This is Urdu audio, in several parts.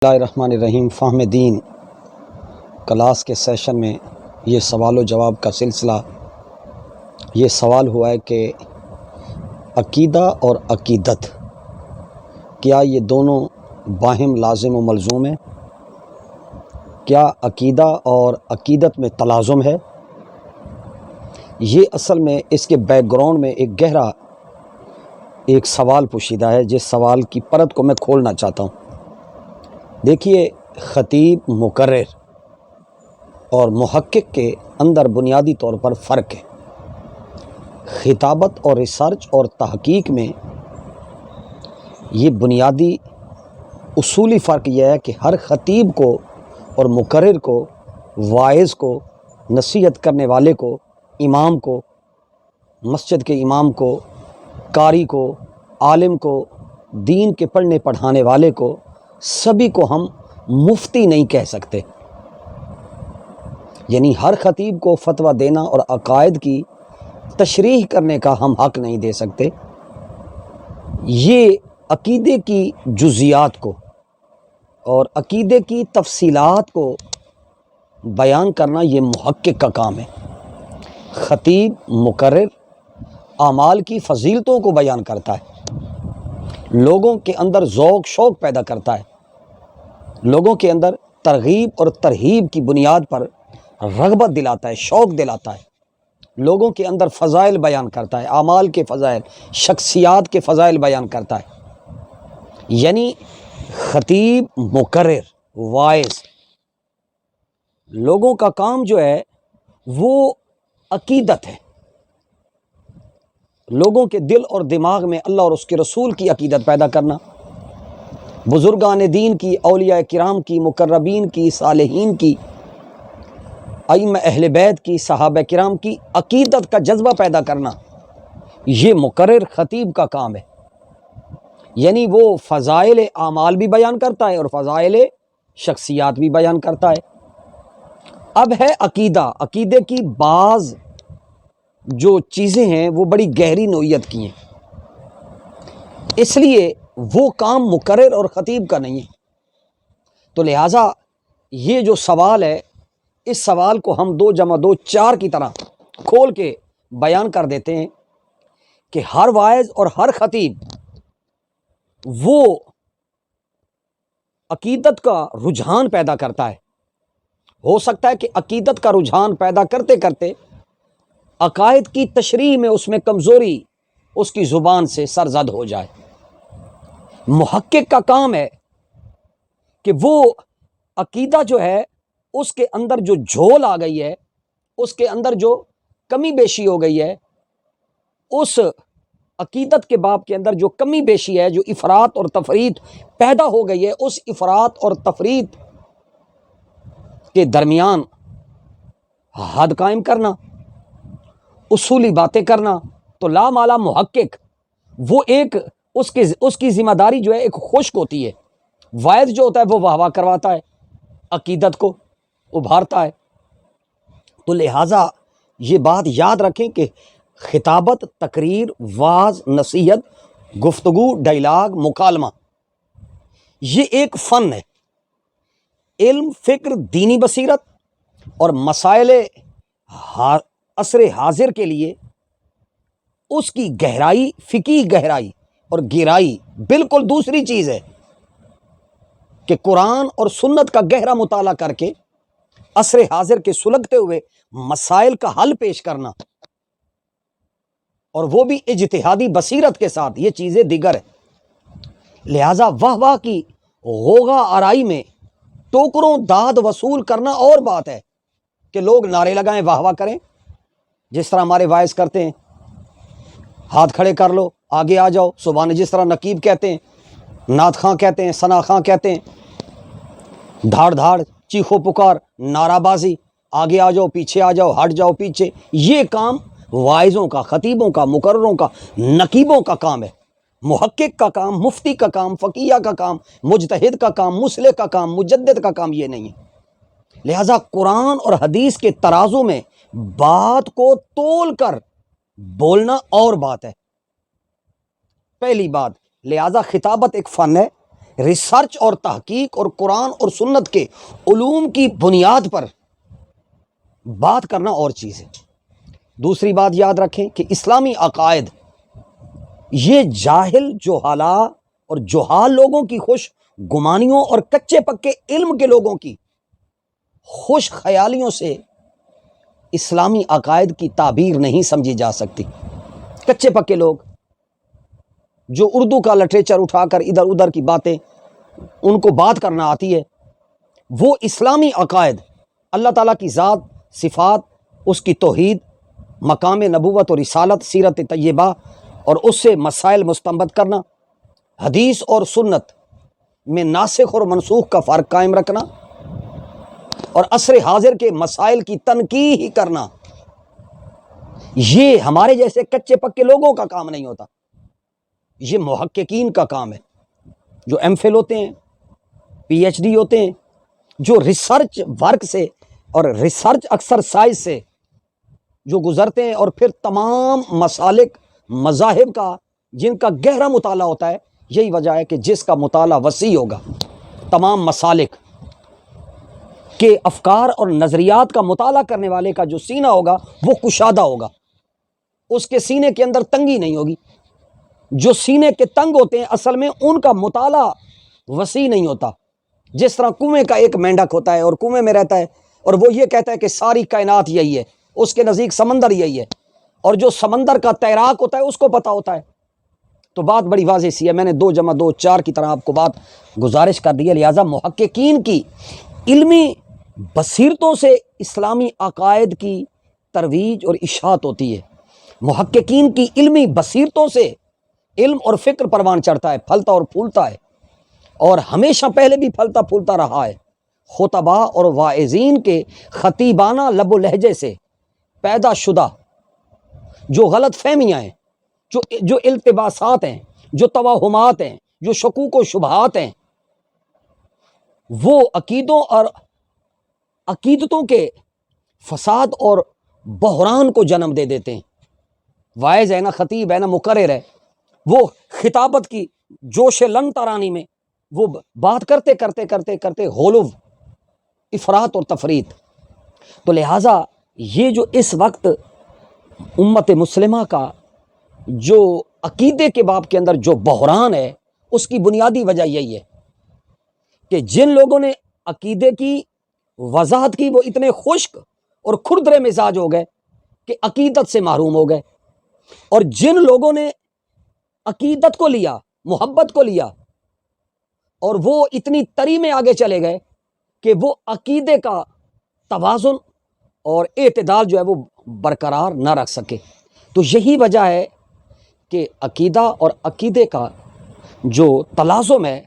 اللہ الرحمن الرحیم فہم دین کلاس کے سیشن میں یہ سوال و جواب کا سلسلہ یہ سوال ہوا ہے کہ عقیدہ اور عقیدت کیا یہ دونوں باہم لازم و ملزوم ہیں؟ کیا عقیدہ اور عقیدت میں تلازم ہے؟ یہ اصل میں اس کے بیک گراؤنڈ میں ایک گہرا ایک سوال پوشیدہ ہے، جس سوال کی پرت کو میں کھولنا چاہتا ہوں۔ دیکھیے، خطیب، مقرر اور محقق کے اندر بنیادی طور پر فرق ہے۔ خطابت اور ریسرچ اور تحقیق میں یہ بنیادی اصولی فرق یہ ہے کہ ہر خطیب کو اور مقرر کو، واعظ کو، نصیحت کرنے والے کو، امام کو، مسجد کے امام کو، قاری کو، عالم کو، دین کے پڑھنے پڑھانے والے کو، سبھی کو ہم مفتی نہیں کہہ سکتے۔ یعنی ہر خطیب کو فتویٰ دینا اور عقائد کی تشریح کرنے کا ہم حق نہیں دے سکتے۔ یہ عقیدے کی جزیات کو اور عقیدے کی تفصیلات کو بیان کرنا یہ محقق کا کام ہے۔ خطیب، مقرر اعمال کی فضیلتوں کو بیان کرتا ہے، لوگوں کے اندر ذوق شوق پیدا کرتا ہے، لوگوں کے اندر ترغیب اور ترہیب کی بنیاد پر رغبت دلاتا ہے، شوق دلاتا ہے، لوگوں کے اندر فضائل بیان کرتا ہے، اعمال کے فضائل، شخصیات کے فضائل بیان کرتا ہے۔ یعنی خطیب، مقرر، واعظ، لوگوں کا کام جو ہے وہ عقیدت ہے، لوگوں کے دل اور دماغ میں اللہ اور اس کے رسول کی عقیدت پیدا کرنا، بزرگان دین کی، اولیاء کرام کی، مقربین کی، صالحین کی، ائمہ اہل بیت کی، صحابہ کرام کی عقیدت کا جذبہ پیدا کرنا، یہ مقرر خطیب کا کام ہے۔ یعنی وہ فضائل اعمال بھی بیان کرتا ہے اور فضائل شخصیات بھی بیان کرتا ہے۔ اب ہے عقیدہ۔ عقیدے کی بعض جو چیزیں ہیں وہ بڑی گہری نوعیت کی ہیں، اس لیے وہ کام مقرر اور خطیب کا نہیں ہے۔ تو لہٰذا یہ جو سوال ہے، اس سوال کو ہم 2 + 2 4 کی طرح کھول کے بیان کر دیتے ہیں کہ ہر واعظ اور ہر خطیب وہ عقیدت کا رجحان پیدا کرتا ہے۔ ہو سکتا ہے کہ عقیدت کا رجحان پیدا کرتے کرتے عقائد کی تشریح میں اس میں کمزوری اس کی زبان سے سرزد ہو جائے۔ محقق کا کام ہے کہ وہ عقیدہ جو ہے اس کے اندر جو جھول آ گئی ہے، اس کے اندر جو کمی بیشی ہو گئی ہے، اس عقیدت کے باب کے اندر جو کمی بیشی ہے، جو افراط اور تفریط پیدا ہو گئی ہے، اس افراط اور تفریط کے درمیان حد قائم کرنا، اصولی باتیں کرنا۔ تو لامالا محقق وہ ایک اس کی ذمہ داری جو ہے ایک خشک ہوتی ہے۔ واعظ جو ہوتا ہے وہ واہ واہ کرواتا ہے، عقیدت کو ابھارتا ہے۔ تو لہٰذا یہ بات یاد رکھیں کہ خطابت، تقریر، وعظ، نصیحت، گفتگو، ڈائلاگ، مکالمہ، یہ ایک فن ہے۔ علم، فکر، دینی بصیرت اور مسائل عصر حاضر کے لیے اس کی گہرائی، فقہی گہرائی اور گہرائی بالکل دوسری چیز ہے کہ قرآن اور سنت کا گہرا مطالعہ کر کے عصر حاضر کے سلگتے ہوئے مسائل کا حل پیش کرنا، اور وہ بھی اجتہادی بصیرت کے ساتھ، یہ چیزیں دیگر ہیں۔ لہٰذا واہ واہ کی غوغا آرائی میں ٹوکروں داد وصول کرنا اور بات ہے کہ لوگ نعرے لگائیں، واہ واہ کریں، جس طرح ہمارے واعظ کرتے ہیں، ہاتھ کھڑے کر لو، آگے آ جاؤ، سبحان، جس طرح نقیب کہتے ہیں، نعت خواں کہتے ہیں، ثنا خواں کہتے ہیں، دھاڑ دھاڑ، چیخو پکار، نعرہ بازی، آگے آ جاؤ، پیچھے آ جاؤ، ہٹ جاؤ پیچھے، یہ کام واعظوں کا، خطیبوں کا، مقرروں کا، نقیبوں کا کام ہے۔ محقق کا کام، مفتی کا کام، فقیہ کا کام، مجتہد کا کام، مصلح کا کام، مجدد کا کام یہ نہیں ہے۔ لہٰذا قرآن اور حدیث کے ترازو میں بات کو تول کر بولنا اور بات ہے، پہلی بات۔ لہٰذا خطابت ایک فن ہے، ریسرچ اور تحقیق اور قرآن اور سنت کے علوم کی بنیاد پر بات کرنا اور چیز ہے۔ دوسری بات یاد رکھیں کہ اسلامی عقائد یہ جاہل جہالا اور جہال لوگوں کی خوش گمانیوں اور کچے پکے علم کے لوگوں کی خوش خیالیوں سے اسلامی عقائد کی تعبیر نہیں سمجھی جا سکتی۔ کچے پکے لوگ جو اردو کا لٹریچر اٹھا کر ادھر ادھر کی باتیں ان کو بات کرنا آتی ہے، وہ اسلامی عقائد اللہ تعالیٰ کی ذات، صفات، اس کی توحید، مقام نبوت اور رسالت، سیرت طیبہ اور اس سے مسائل مستنبط کرنا، حدیث اور سنت میں ناسخ اور منسوخ کا فرق قائم رکھنا اور عصر حاضر کے مسائل کی تنقیح کرنا، یہ ہمارے جیسے کچے پکے لوگوں کا کام نہیں ہوتا، یہ محققین کا کام ہے، جو ایم فل ہوتے ہیں، پی ایچ ڈی ہوتے ہیں، جو ریسرچ ورک سے اور ریسرچ ایکسرسائز سے جو گزرتے ہیں، اور پھر تمام مسالک مذاہب کا جن کا گہرا مطالعہ ہوتا ہے۔ یہی وجہ ہے کہ جس کا مطالعہ وسیع ہوگا، تمام مسالک کے افکار اور نظریات کا مطالعہ کرنے والے کا جو سینہ ہوگا وہ کشادہ ہوگا، اس کے سینے کے اندر تنگی نہیں ہوگی۔ جو سینے کے تنگ ہوتے ہیں اصل میں ان کا مطالعہ وسیع نہیں ہوتا۔ جس طرح کنویں کا ایک مینڈک ہوتا ہے اور کنویں میں رہتا ہے اور وہ یہ کہتا ہے کہ ساری کائنات یہی ہے، اس کے نزدیک سمندر یہی ہے، اور جو سمندر کا تیراک ہوتا ہے اس کو پتہ ہوتا ہے۔ تو بات بڑی واضح سی ہے، میں نے 2 + 2 = 4 کی طرح آپ کو بات گزارش کر دی ہے۔ لہٰذا محققین کی علمی بصیرتوں سے اسلامی عقائد کی ترویج اور اشاعت ہوتی ہے۔ محققین کی علمی بصیرتوں سے علم اور فکر پروان چڑھتا ہے، پھلتا اور پھولتا ہے، اور ہمیشہ پہلے بھی پھلتا پھولتا رہا ہے۔ خطبہ اور واعظین کے خطیبانہ لب و لہجے سے پیدا شدہ جو غلط فہمیاں ہیں، جو التباسات ہیں، جو توہمات ہیں، جو شکوک و شبہات ہیں، وہ عقیدوں اور عقیدتوں کے فساد اور بحران کو جنم دے دیتے ہیں۔ واعظ ہے نا، خطیب ہے نا، مقرر ہے، وہ خطابت کی جوش لن ترانی میں وہ بات کرتے کرتے کرتے کرتے غلو، افراط اور تفریط۔ تو لہٰذا یہ جو اس وقت امت مسلمہ کا جو عقیدے کے باب کے اندر جو بحران ہے، اس کی بنیادی وجہ یہی ہے کہ جن لوگوں نے عقیدے کی وضاحت کی وہ اتنے خشک اور کھردرے مزاج ہو گئے کہ عقیدت سے محروم ہو گئے، اور جن لوگوں نے عقیدت کو لیا، محبت کو لیا، اور وہ اتنی تری میں آگے چلے گئے کہ وہ عقیدے کا توازن اور اعتدال جو ہے وہ برقرار نہ رکھ سکے۔ تو یہی وجہ ہے کہ عقیدہ اور عقیدے کا جو تلازم ہے،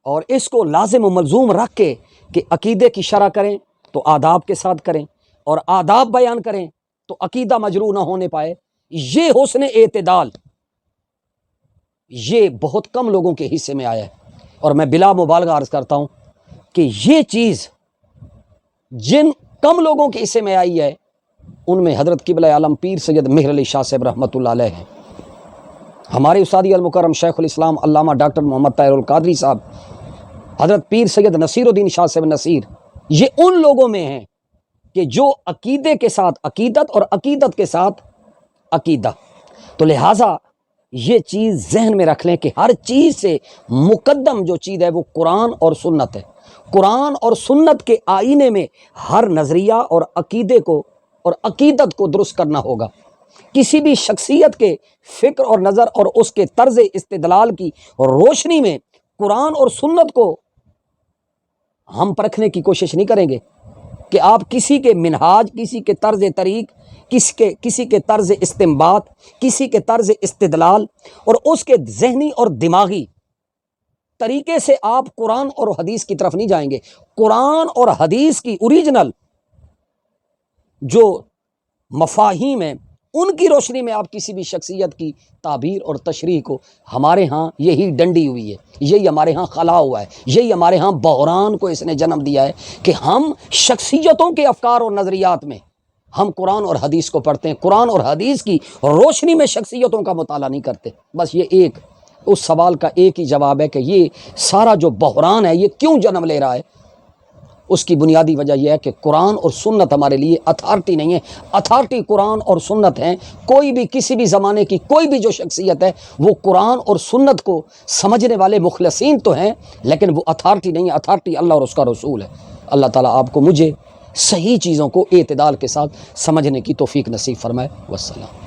اور اس کو لازم و ملزوم رکھ کے کہ عقیدے کی شرح کریں تو آداب کے ساتھ کریں، اور آداب بیان کریں تو عقیدہ مجروح نہ ہونے پائے، یہ حسن اعتدال یہ بہت کم لوگوں کے حصے میں آیا ہے۔ اور میں بلا مبالغہ عرض کرتا ہوں کہ یہ چیز جن کم لوگوں کے حصے میں آئی ہے ان میں حضرت قبلہ عالم پیر سید مہر علی شاہ صاحب رحمۃ اللہ علیہ ہیں، ہمارے استادی المکرم شیخ الاسلام علامہ ڈاکٹر محمد طاہر القادری صاحب، حضرت پیر سید نصیر الدین شاہ صاحب نصیر، یہ ان لوگوں میں ہیں کہ جو عقیدے کے ساتھ عقیدت اور عقیدت کے ساتھ عقیدہ۔ تو لہٰذا یہ چیز ذہن میں رکھ لیں کہ ہر چیز سے مقدم جو چیز ہے وہ قرآن اور سنت ہے۔ قرآن اور سنت کے آئینے میں ہر نظریہ اور عقیدے کو اور عقیدت کو درست کرنا ہوگا۔ کسی بھی شخصیت کے فکر اور نظر اور اس کے طرز استدلال کی روشنی میں قرآن اور سنت کو ہم پرکھنے کی کوشش نہیں کریں گے کہ آپ کسی کے منہاج، کسی کے طرز طریق، کسی کے طرز استنباط، کسی کے طرز استدلال اور اس کے ذہنی اور دماغی طریقے سے آپ قرآن اور حدیث کی طرف نہیں جائیں گے۔ قرآن اور حدیث کی اوریجنل جو مفاہیم ہیں ان کی روشنی میں آپ کسی بھی شخصیت کی تعبیر اور تشریح کو، ہمارے ہاں یہی ڈنڈی ہوئی ہے، یہی ہمارے ہاں خلا ہوا ہے، یہی ہمارے ہاں بحران کو اس نے جنم دیا ہے کہ ہم شخصیتوں کے افکار اور نظریات میں ہم قرآن اور حدیث کو پڑھتے ہیں، قرآن اور حدیث کی روشنی میں شخصیتوں کا مطالعہ نہیں کرتے۔ بس یہ ایک اس سوال کا ایک ہی جواب ہے کہ یہ سارا جو بحران ہے یہ کیوں جنم لے رہا ہے؟ اس کی بنیادی وجہ یہ ہے کہ قرآن اور سنت ہمارے لیے اتھارٹی نہیں ہے. اتھارٹی قرآن اور سنت ہیں. کوئی بھی کسی بھی زمانے کی کوئی بھی جو شخصیت ہے وہ قرآن اور سنت کو سمجھنے والے مخلصین تو ہیں، لیکن وہ اتھارٹی نہیں ہے. اتھارٹی اللہ اور اس کا رسول ہے. اللہ تعالیٰ آپ کو مجھے صحیح چیزوں کو اعتدال کے ساتھ سمجھنے کی توفیق نصیب فرمائے. والسلام.